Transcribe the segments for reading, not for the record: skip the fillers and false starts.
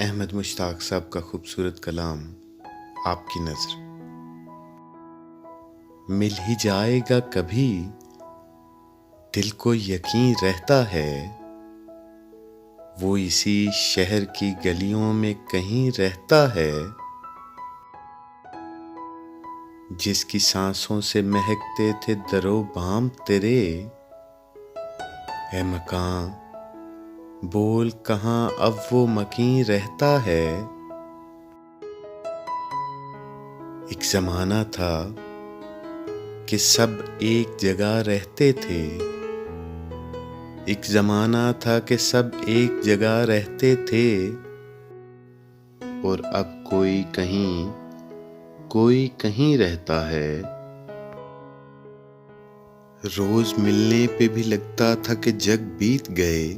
अहमद मुश्ताक साहब का खूबसूरत कलाम आपकी नज़र। मिल ही जाएगा कभी, दिल को यकीन रहता है, वो इसी शहर की गलियों में कहीं रहता है। जिसकी सांसों से महकते थे दरो बाम तेरे, ऐ मकां बोल कहाँ अब वो मकीन रहता है। एक ज़माना था कि सब एक जगह रहते थे, एक ज़माना था कि सब एक जगह रहते थे, और अब कोई कहीं रहता है। रोज मिलने पे भी लगता था कि जग बीत गए,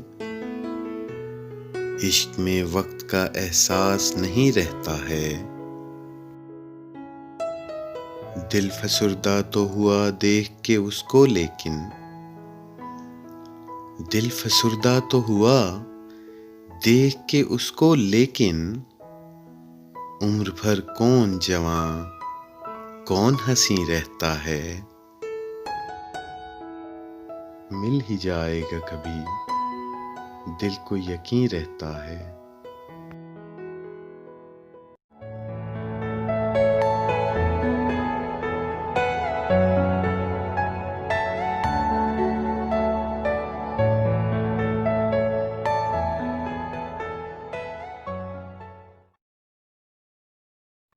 इश्क में वक्त का एहसास नहीं रहता है। दिल फसुर्दा तो हुआ देख के उसको, लेकिन दिल फसुर्दा तो हुआ देख के उसको, लेकिन उम्र भर कौन जवां कौन हंसी रहता है। मिल ही जाएगा कभी, दिल को यकीन रहता है।